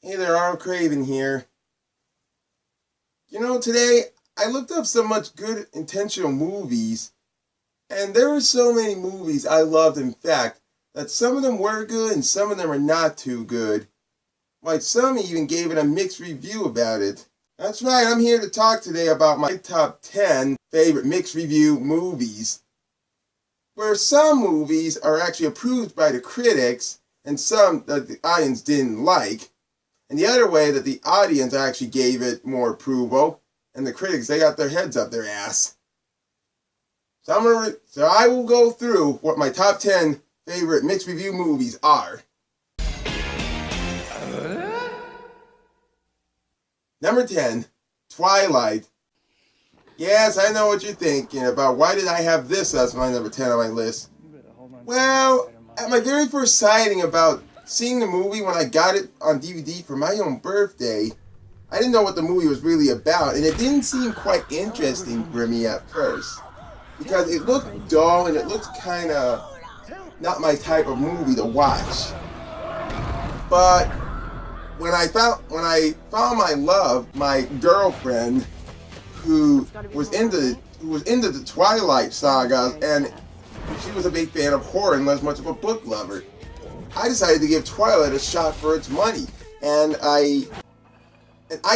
Hey there, Craven here. Today I looked up some much good intentional movies, and there were so many movies I loved, in fact, that some of them were good and some of them are not too good. Like some even gave it a mixed review about it. That's right, I'm here to talk today about my top 10 favorite mixed review movies, where some movies are actually approved by the critics and some that the audience didn't like. And the other way that the audience actually gave it more approval, and the critics, they got their heads up their ass. So I will go through what my top 10 favorite mixed review movies are. Number 10, Twilight. Yes, I know what you're thinking about. Why did I have this as my number 10 on my list? Well, at my very first sighting about seeing the movie when I got it on DVD for my own birthday, I didn't know what the movie was really about, and it didn't seem quite interesting for me at first. Because it looked dull and it looked kind of not my type of movie to watch. But when I found my love, my girlfriend, who was into the Twilight saga, and she was a big fan of horror and was much of a book lover, I decided to give Twilight a shot for its money, and I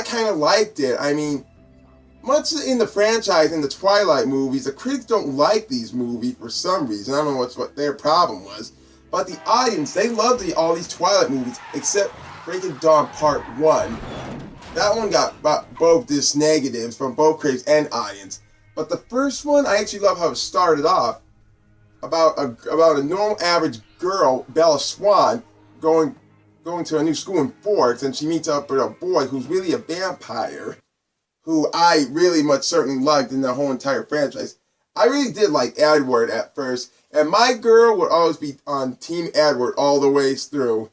kind of liked it. I mean, much in the franchise, in the Twilight movies, the critics don't like these movies for some reason. I don't know what their problem was, but the audience, they loved all these Twilight movies, except Breaking Dawn Part 1. That one got both these negatives from both critics and audience. But the first one, I actually love how it started off, about a normal average girl, Bella Swan, going to a new school in Forks, and she meets up with a boy who's really a vampire, who I really much certainly liked in the whole entire franchise. I really did like Edward at first, and my girl would always be on Team Edward all the way through.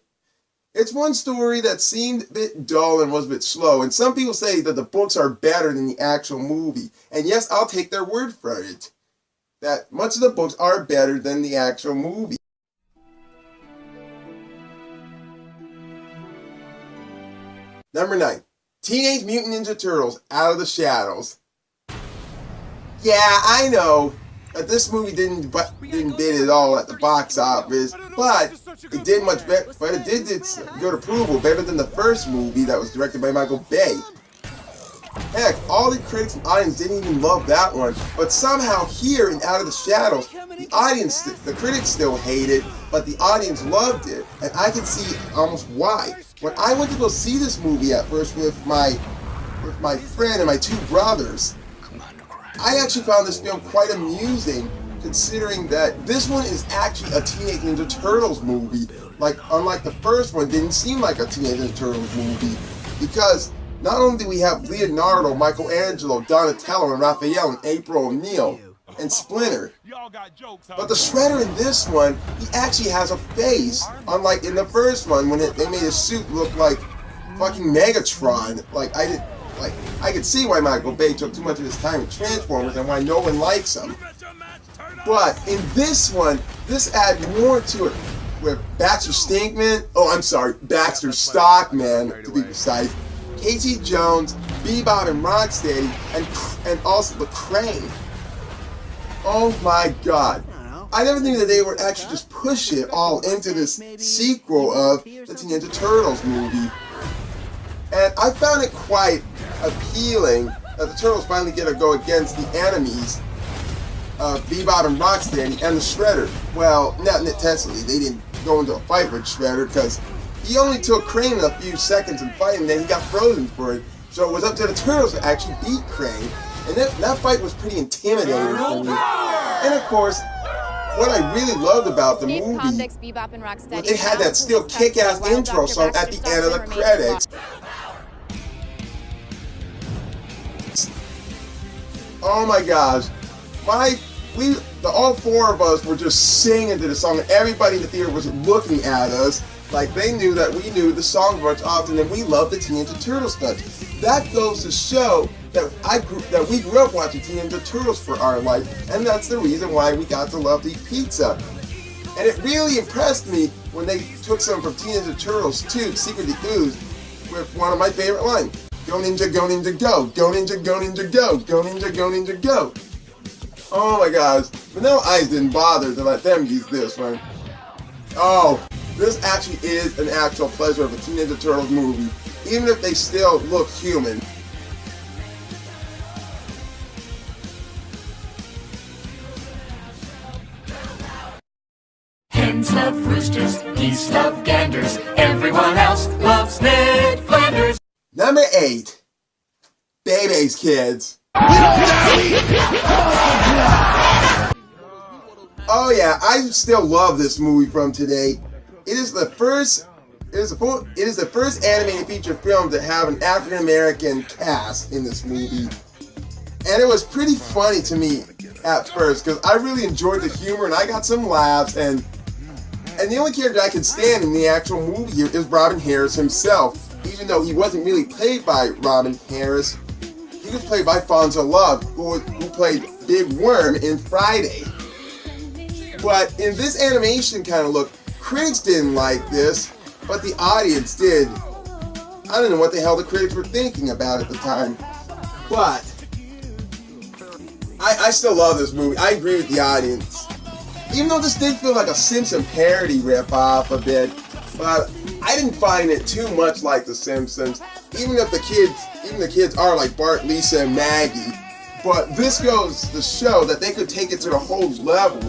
It's one story that seemed a bit dull and was a bit slow, and some people say that the books are better than the actual movie, and yes, I'll take their word for it, that much of the books are better than the actual movie. Number 9, Teenage Mutant Ninja Turtles Out of the Shadows. Yeah, I know that this movie didn't bid at all at the box office, but it did much better. But it did good approval, better than the first movie that was directed by Michael Bay. Heck, all the critics and audience didn't even love that one, but somehow here in Out of the Shadows, the critics still hate it, but the audience loved it, and I can see almost why. When I went to go see this movie at first with my friend and my two brothers, I actually found this film quite amusing, considering that this one is actually a Teenage Ninja Turtles movie. Like, unlike the first one, it didn't seem like a Teenage Ninja Turtles movie, because not only do we have Leonardo, Michelangelo, Donatello, and Raphael, and April O'Neil, and Splinter, but the Shredder in this one, he actually has a face, unlike in the first one when they made his suit look like fucking Megatron. I could see why Michael Bay took too much of his time with Transformers and why no one likes him. But in this one, this adds more to it with Baxter Stockman, to be precise, Casey Jones, Bebop and Rocksteady, and also the Crane. Oh my god. I never knew that they would actually just push it all into this sequel of the Ninja Turtles movie. And I found it quite appealing that the Turtles finally get to go against the enemies of Bebop and Rocksteady and the Shredder. Well, not necessarily. They didn't go into a fight with Shredder because he only took Crane a few seconds in fighting, and then he got frozen for it. So it was up to the Turtles to actually beat Crane. And that fight was pretty intimidating for me. And of course, what I really loved about the movie was it had that still kick-ass intro song at the end of the credits. Oh my gosh. All four of us were just singing to the song, and everybody in the theater was looking at us like they knew that we knew the song much often, and we loved the Teenage Ninja Turtles stuff. That goes to show that we grew up watching Teenage Ninja Turtles for our life, and that's the reason why we got to love to eat pizza. And it really impressed me when they took some from Teenage Ninja Turtles 2, Secret of the Ooze, with one of my favorite lines. Go ninja, go ninja, go. Go ninja, go ninja, go. Go ninja, go ninja, go. Oh my gosh. Vanilla Ice didn't bother to let them use this one. Oh, this actually is an actual pleasure of a Teenage Ninja Turtles movie, even if they still look human. Hens love roosters, geese love ganders, everyone else loves Ned Flanders. Number 8, Bebe's Kids. Oh yeah, I still love this movie from today. It is the first animated feature film to have an African American cast in this movie, and it was pretty funny to me at first because I really enjoyed the humor and I got some laughs, and the only character I could stand in the actual movie here is Robin Harris himself. Even though he wasn't really played by Robin Harris, he was played by Fonzo Love, who played Big Worm in Friday. But in this animation kind of look, critics didn't like this, but the audience did. I don't know what the hell the critics were thinking about at the time, but I still love this movie. I agree with the audience. Even though this did feel like a Simpson parody ripoff a bit, but I didn't find it too much like The Simpsons. Even the kids are like Bart, Lisa, and Maggie. But this goes to show that they could take it to the whole level.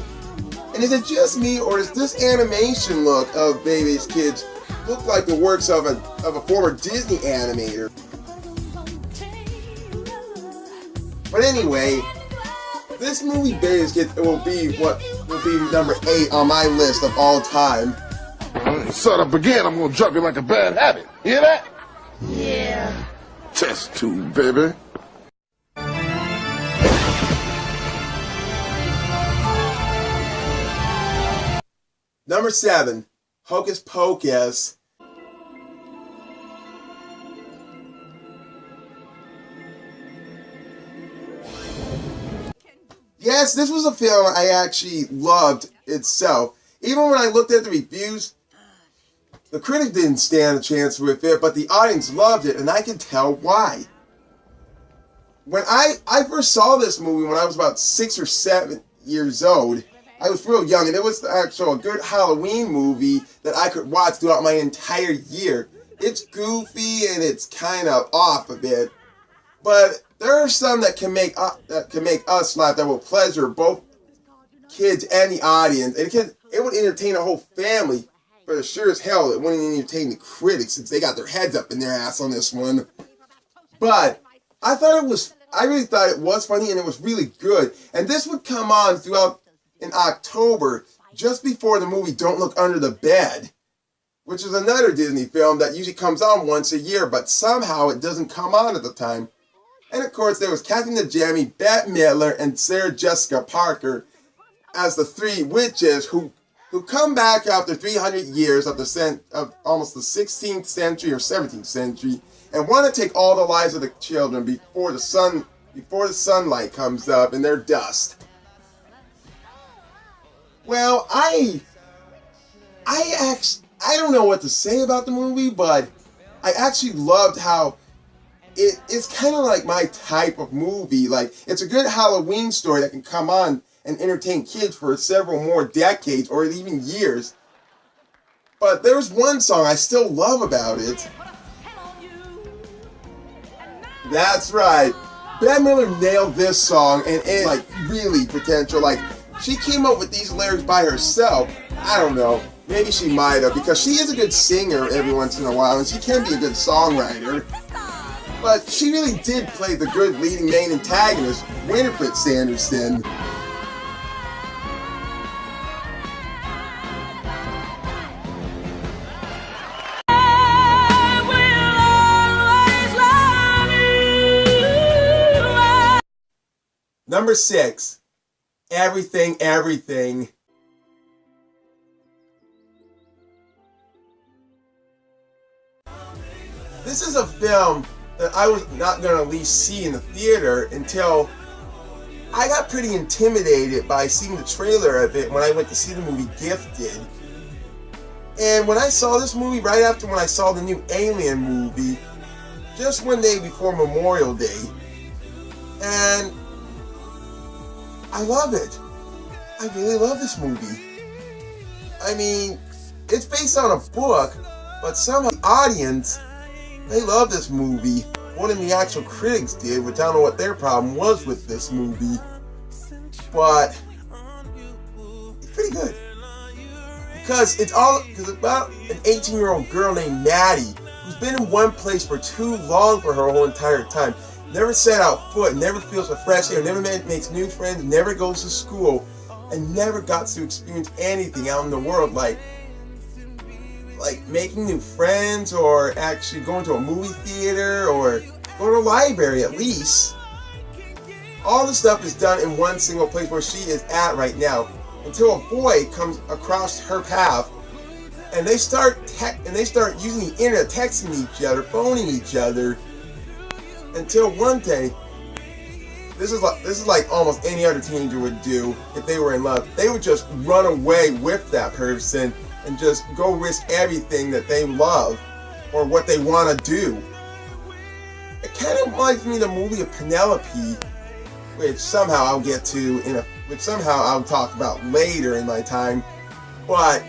And is it just me, or does this animation look of Bebe's Kids look like the works of a former Disney animator? But anyway, this movie Bebe's Kids will be number 8 on my list of all time. Son up again, I'm gonna drop you like a bad habit. Hear that? Yeah. Test tube, baby. Number 7, Hocus Pocus. Yes, this was a film I actually loved itself. Even when I looked at the reviews, the critic didn't stand a chance with it, but the audience loved it, and I can tell why. When I first saw this movie when I was about 6 or 7 years old, I was real young, and it was actually a good Halloween movie that I could watch throughout my entire year. It's goofy and it's kind of off a bit, but there are some that can make us laugh that will pleasure both kids and the audience, and it would entertain a whole family. But sure as hell, it wouldn't entertain the critics since they got their heads up in their ass on this one. But I really thought it was funny, and it was really good. And this would come on throughout in October, just before the movie Don't Look Under the Bed, which is another Disney film that usually comes on once a year, but somehow it doesn't come on at the time. And of course, there was Kathy Najimy, Bette Midler, and Sarah Jessica Parker as the 3 witches who come back after 300 years of almost the 16th century or 17th century, and want to take all the lives of the children before the sunlight comes up in their dust. Well, I don't know what to say about the movie, but I actually loved how it's kind of like my type of movie. Like, it's a good Halloween story that can come on and entertain kids for several more decades or even years. But there's one song I still love about it. That's right. Bette Midler nailed this song, and it's like really potential. Like, she came up with these lyrics by herself. I don't know. Maybe she might have, because she is a good singer every once in a while, and she can be a good songwriter. But she really did play the good leading main antagonist, Winifred Sanderson. Number 6, Everything, Everything. This is a film that I was not going to at least see in the theater until I got pretty intimidated by seeing the trailer of it when I went to see the movie Gifted. And when I saw this movie, right after when I saw the new Alien movie, just one day before Memorial Day, and I love it. I really love this movie. I mean, it's based on a book, but somehow the audience, they love this movie more than the actual critics did, which I don't know what their problem was with this movie, but it's pretty good. Because it's about an 18-year-old girl named Maddie who's been in one place for too long for her whole entire time. Never set out foot, never feels the fresh air, never makes new friends, never goes to school, and never got to experience anything out in the world like making new friends or actually going to a movie theater or going to a library at least. All the stuff is done in one single place where she is at right now, until a boy comes across her path and they start using the internet, texting each other, phoning each other, until one day, this is like almost any other teenager would do if they were in love. They would just run away with that person and just go risk everything that they love or what they want to do. It kind of reminds me of the movie of Penelope, which somehow I'll get to which somehow I'll talk about later in my time. But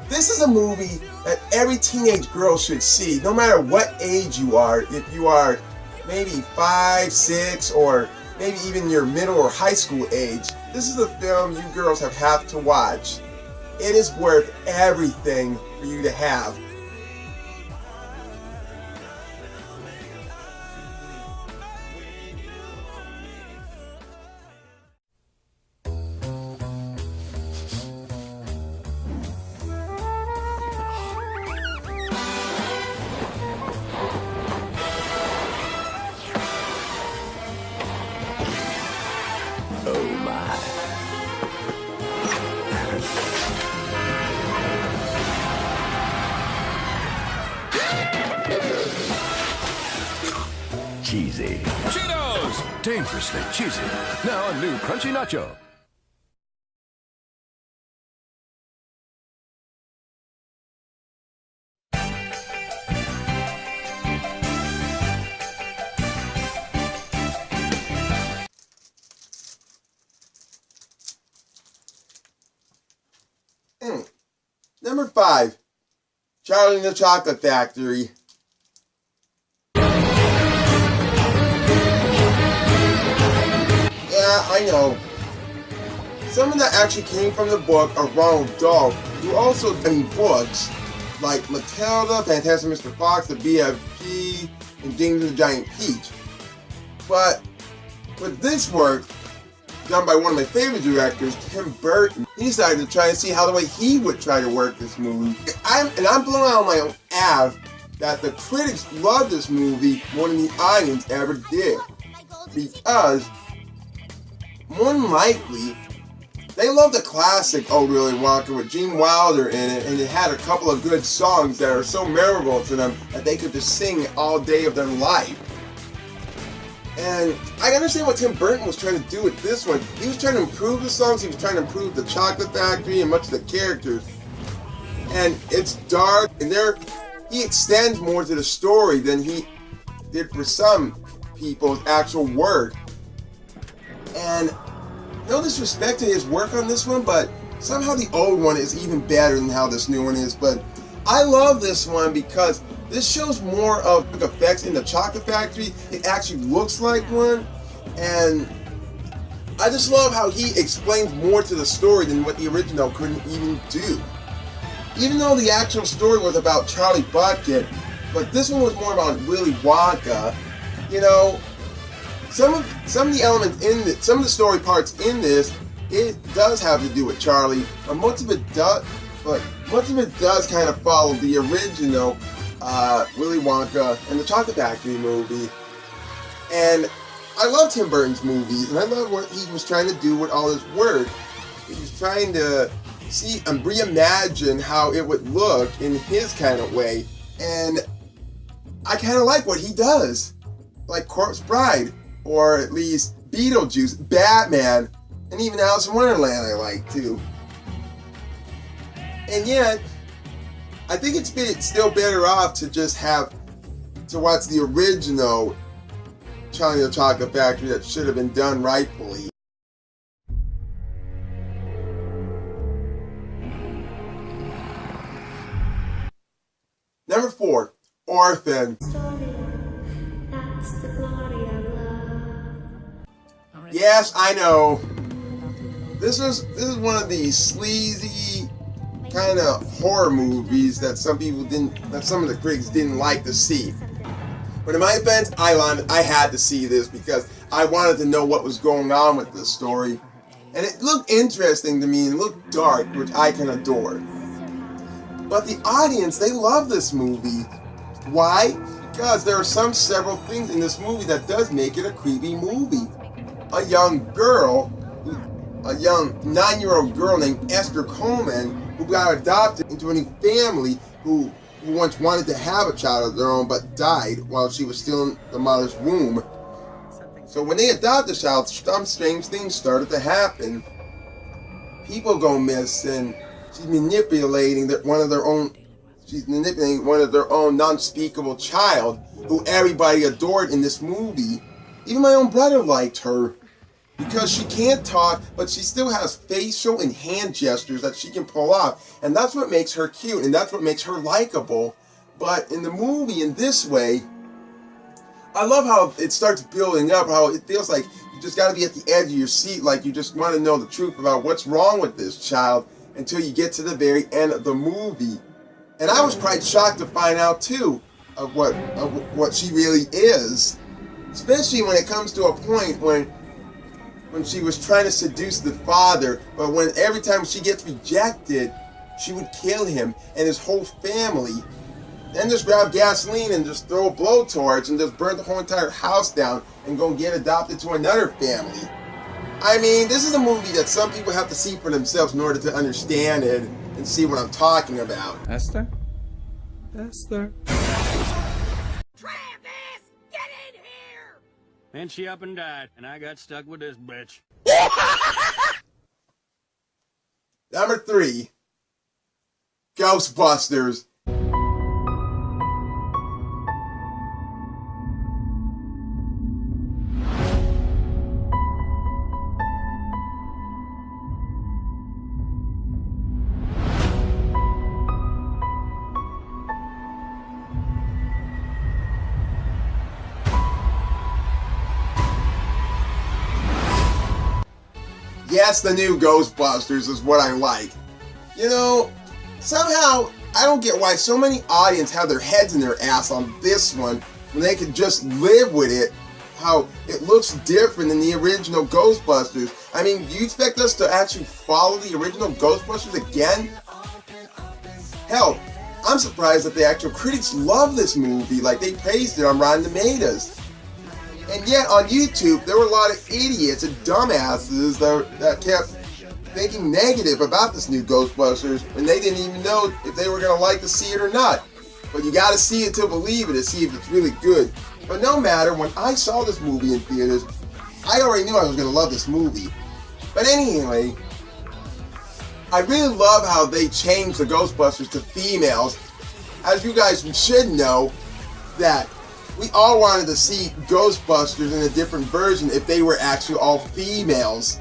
this is a movie that every teenage girl should see, no matter what age you are. If you are maybe 5, 6, or maybe even your middle or high school age, this is a film you girls have to watch. It is worth everything for you to have. Cheesy. Cheetos! Dangerously cheesy. Now a new crunchy nacho. Number 5, Charlie and the Chocolate Factory. Yeah, I know. Some of that actually came from the book of Ronald Dahl, who also did books like Matilda, Fantastic Mr. Fox, The BFG, and James and the Giant Peach. But with this work, done by one of my favorite directors, Tim Burton, he decided to try and see how the way he would try to work this movie. I'm blown out on my own ass that the critics love this movie more than the audience ever did. Because, more than likely, they love the classic Oh Willy Wonka with Gene Wilder in it, and it had a couple of good songs that are so memorable to them that they could just sing all day of their life. And I understand what Tim Burton was trying to do with this one. He was trying to improve the songs, he was trying to improve the Chocolate Factory and much of the characters. And it's dark, and he extends more to the story than he did for some people's actual work. And no disrespect to his work on this one, but somehow the old one is even better than how this new one is. But I love this one because this shows more of the effects in the Chocolate Factory. It actually looks like one, and I just love how he explains more to the story than what the original couldn't even do. Even though the actual story was about Charlie Bucket, but this one was more about Willy Wonka. You know, some of the elements in this, some of the story parts in this, it does have to do with Charlie, but much of it does kind of follow the original Willy Wonka and the Chocolate Factory movie. And I love Tim Burton's movies, and I love what he was trying to do with all his work. He was trying to see and reimagine how it would look in his kind of way, and I kind of like what he does, like Corpse Bride, or at least Beetlejuice, Batman, and even Alice in Wonderland I like too. And yet, I think it's still better off to just to watch the original Charlie and the Chocolate Factory that should have been done rightfully. Number 4, Orphan. Yes, I know. This is one of these sleazy kind of horror movies that some of the critics didn't like to see. But in my defense, I had to see this because I wanted to know what was going on with this story. And it looked interesting to me and looked dark, which I can adore. But the audience, they love this movie. Why? Because there are several things in this movie that does make it a creepy movie. A young 9-year-old girl named Esther Coleman, who got adopted into a new family who once wanted to have a child of their own but died while she was still in the mother's womb. So when they adopt the child, some strange things started to happen. People go missing. She's manipulating one of their own non-speakable child who everybody adored in this movie. Even my own brother liked her because she can't talk, but she still has facial and hand gestures that she can pull off, and that's what makes her cute and that's what makes her likable. But in the movie, in this way, I love how it starts building up, how it feels like you just got to be at the edge of your seat, like you just want to know the truth about what's wrong with this child until you get to the very end of the movie. And I was quite shocked to find out too of what she really is, especially when it comes to a point when she was trying to seduce the father, but when every time she gets rejected, she would kill him and his whole family. Then just grab gasoline and just throw a blowtorch and just burn the whole entire house down and go get adopted to another family. I mean, this is a movie that some people have to see for themselves in order to understand it and see what I'm talking about. Esther? Esther? Travis, get in here! Then she up and died, and I got stuck with this bitch. Number 3, Ghostbusters. Yes, the new Ghostbusters is what I like. You know, somehow I don't get why so many audience have their heads in their ass on this one when they could just live with it, how it looks different than the original Ghostbusters. I mean, do you expect us to actually follow the original Ghostbusters again? Hell, I'm surprised that the actual critics love this movie, like they praised it on Rotten Tomatoes. And yet on YouTube, there were a lot of idiots and dumbasses that kept thinking negative about this new Ghostbusters when they didn't even know if they were going to like to see it or not. But you got to see it to believe it, to see if it's really good. But no matter, when I saw this movie in theaters, I already knew I was going to love this movie. But anyway, I really love how they changed the Ghostbusters to females. As you guys should know, that we all wanted to see Ghostbusters in a different version if they were actually all females.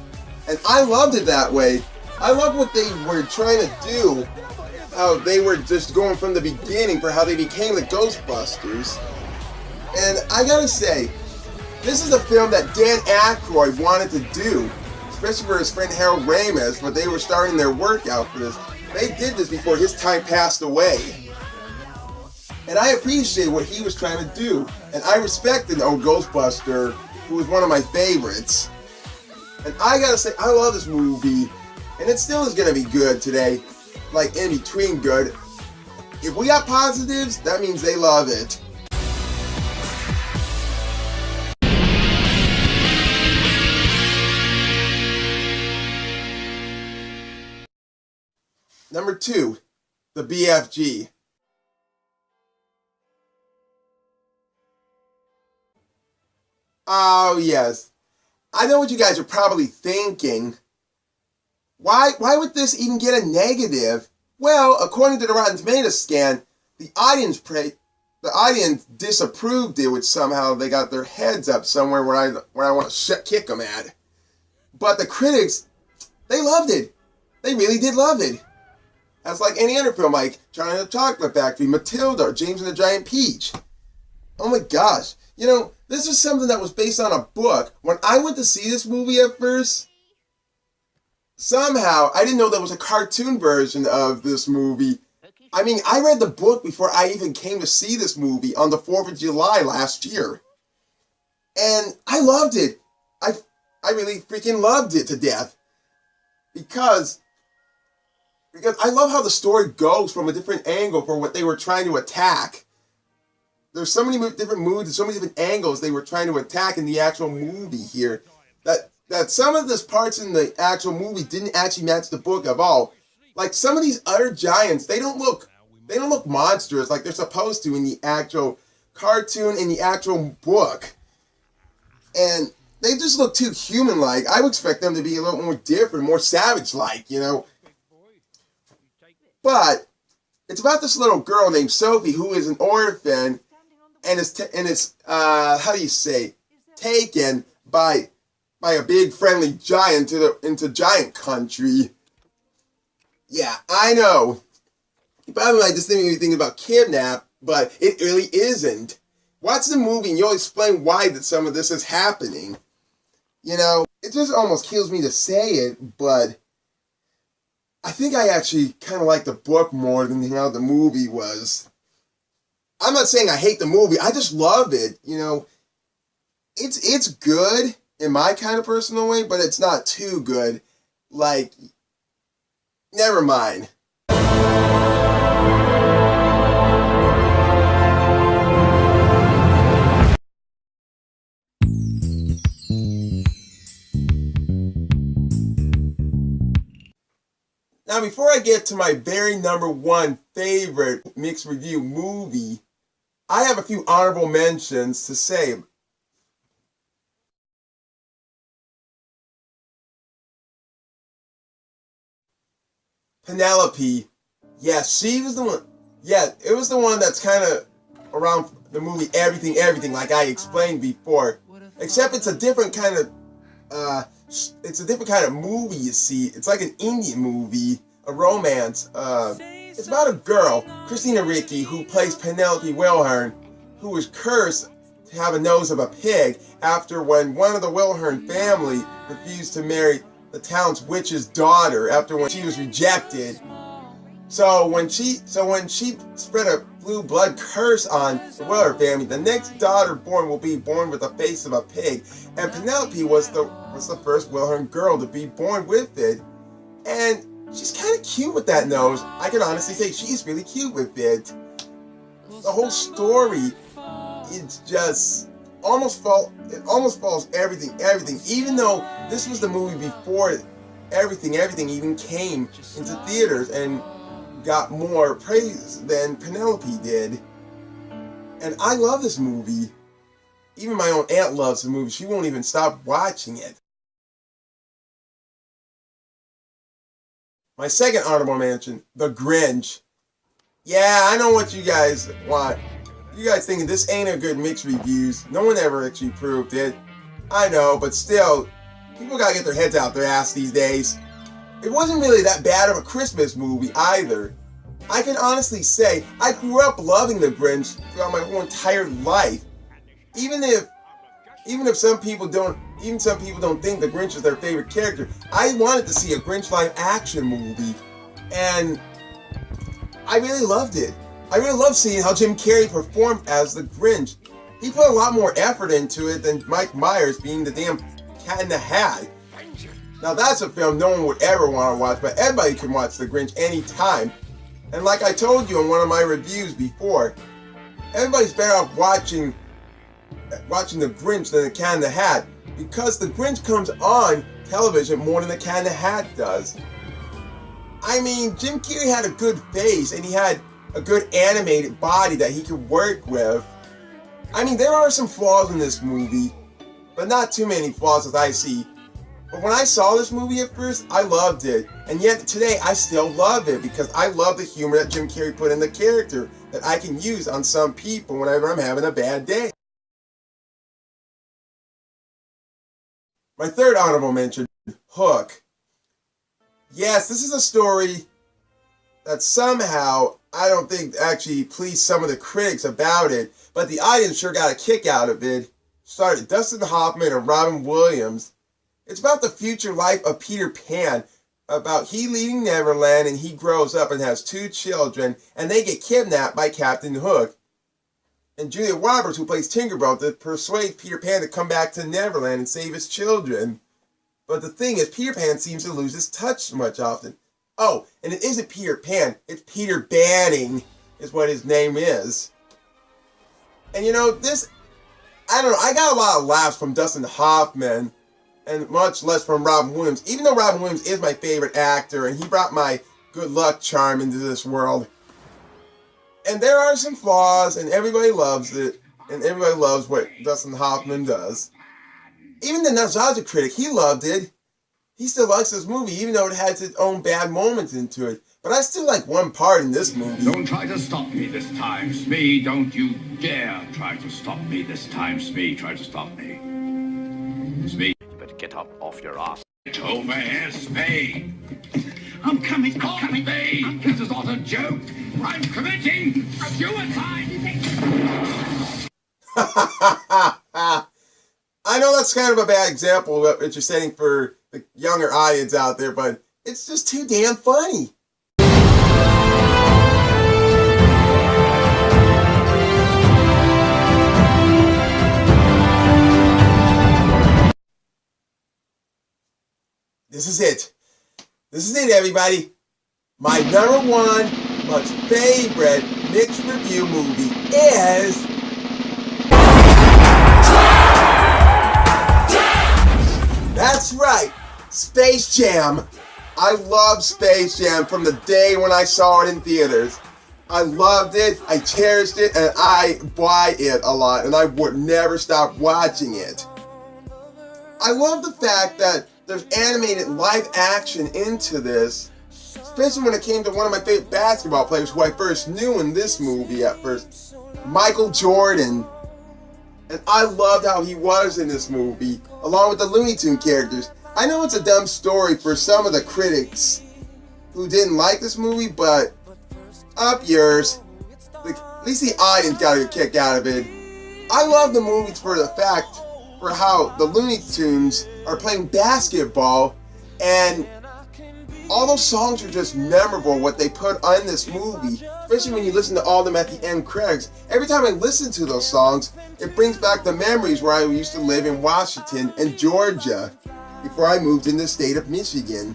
And I loved it that way. I love what they were trying to do. How they were just going from the beginning for how they became the Ghostbusters. And I gotta say, this is a film that Dan Aykroyd wanted to do, especially for his friend Harold Ramis, but they were starting their work out for this. They did this before his time passed away. And I appreciate what he was trying to do. And I respected the old Ghostbuster, who was one of my favorites. And I gotta say, I love this movie. And it still is gonna be good today. Like, in between good. If we got positives, that means they love it. Number 2, the BFG. Oh, yes. I know what you guys are probably thinking. Why would this even get a negative? Well, according to the Rotten Tomatoes scan, the audience disapproved it, which somehow they got their heads up somewhere where I want to kick them at. But the critics, they loved it. They really did love it. That's like any other film, like Charlie and the Chocolate Factory, Matilda, or James and the Giant Peach. Oh my gosh. You know, this is something that was based on a book. When I went to see this movie at first, somehow, I didn't know there was a cartoon version of this movie. I mean, I read the book before I even came to see this movie on the 4th of July last year. And I loved it. I really freaking loved it to death. Because I love how the story goes from a different angle for what they were trying to attack. There's so many different moods and so many different angles they were trying to attack in the actual movie here. That some of the parts in the actual movie didn't actually match the book at all. Like some of these other giants, they don't look monstrous like they're supposed to in the actual cartoon and the actual book. And they just look too human-like. I would expect them to be a little more different, more savage-like, you know. But it's about this little girl named Sophie who is an orphan and is how do you say, taken by a big friendly giant into giant country. Yeah, I know. You probably might just think anything about kidnap, but it really isn't. Watch the movie and you'll explain why that some of this is happening. You know, it just almost kills me to say it, but I think I actually kind of like the book more than how the movie was. I'm not saying I hate the movie, I just love it, you know. It's good in my kind of personal way, but it's not too good. Like, never mind. Now, before I get to my very #1 favorite mixed review movie, I have a few honorable mentions to say. Penelope. Yeah, she was the one. Yeah, it was the one that's kind of around the movie Everything, like I explained before. Except it's a different kind of, movie, you see. It's like an Indian movie, a romance. It's about a girl, Christina Ricci, who plays Penelope Wilhern, who was cursed to have a nose of a pig after when one of the Wilhern family refused to marry the town's witch's daughter after when she was rejected. So when she spread a blue blood curse on the Wilhern family, the next daughter born will be born with the face of a pig. And Penelope was the first Wilhern girl to be born with it. And she's kind of cute with that nose. I can honestly say she's really cute with it. The whole story, it's just almost follows everything. Even though this was the movie before everything even came into theaters and got more praise than Penelope did. And I love this movie. Even my own aunt loves the movie. She won't even stop watching it. My second honorable mention, The Grinch. Yeah, I know what you guys want. You guys thinking this ain't a good mixed reviews. No one ever actually proved it. I know, but still, people gotta get their heads out their ass these days. It wasn't really that bad of a Christmas movie either. I can honestly say, I grew up loving The Grinch throughout my whole entire life. Even if some people don't think The Grinch is their favorite character, I wanted to see a Grinch live action movie. And I really loved it. I really loved seeing how Jim Carrey performed as the Grinch. He put a lot more effort into it than Mike Myers being the damn Cat in the Hat. Now that's a film no one would ever want to watch, but everybody can watch The Grinch anytime. And like I told you in one of my reviews before, everybody's better off watching The Grinch than the Cat in the Hat, because The Grinch comes on television more than the Cat in the Hat does. I mean, Jim Carrey had a good face, and he had a good animated body that he could work with. I mean, there are some flaws in this movie, but not too many flaws as I see. But when I saw this movie at first, I loved it. And yet today, I still love it because I love the humor that Jim Carrey put in the character that I can use on some people whenever I'm having a bad day. My third honorable mention, Hook. Yes, this is a story that somehow I don't think actually pleased some of the critics about it, but the audience sure got a kick out of it. Started Dustin Hoffman and Robin Williams. It's about the future life of Peter Pan, about he leaving Neverland and he grows up and has 2 children, and they get kidnapped by Captain Hook. And Julia Roberts, who plays Tinkerbell, to persuade Peter Pan to come back to Neverland and save his children. But the thing is, Peter Pan seems to lose his touch much often. Oh, and it isn't Peter Pan, it's Peter Banning, is what his name is. And you know, this, I don't know, I got a lot of laughs from Dustin Hoffman, and much less from Robin Williams, even though Robin Williams is my favorite actor, and he brought my good luck charm into this world. And there are some flaws, and everybody loves it, and everybody loves what Dustin Hoffman does. Even the nostalgia critic, he loved it. He still likes this movie, even though it has its own bad moments into it. But I still like one part in this movie. Don't try to stop me this time, Smee. Don't you dare try to stop me this time, Smee. Try to stop me. Smee. You better get up off your ass. Get over here, Smee. I'm coming, Smee. This is not a joke. I'm committing suicide. I know that's kind of a bad example of what you're saying for the younger audience out there, but it's just too damn funny. This is it. This is it, everybody. My number one most favorite mixed review movie is... That's right, Space Jam. I love Space Jam from the day when I saw it in theaters. I loved it, I cherished it, and I buy it a lot, and I would never stop watching it. I love the fact that there's animated live action into this, especially when it came to one of my favorite basketball players who I first knew in this movie at first, Michael Jordan. And I loved how he was in this movie, along with the Looney Tunes characters. I know it's a dumb story for some of the critics who didn't like this movie, but up yours. At least the audience got a kick out of it. I love the movies for the fact for how the Looney Tunes are playing basketball, and all those songs are just memorable, what they put on this movie, especially when you listen to all of them at the end credits. Every time I listen to those songs, it brings back the memories where I used to live in Washington and Georgia before I moved in the state of Michigan.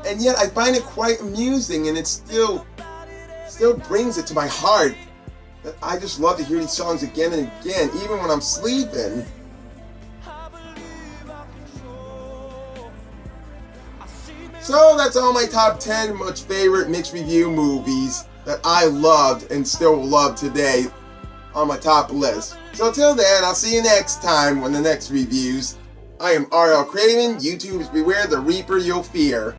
And yet I find it quite amusing, and it still brings it to my heart that I just love to hear these songs again and again, even when I'm sleeping. So that's all my top 10 most favorite mixed review movies that I loved and still love today on my top list. So till then, I'll see you next time on the next reviews. I am R.L. Craven. YouTube's beware the Reaper you'll fear.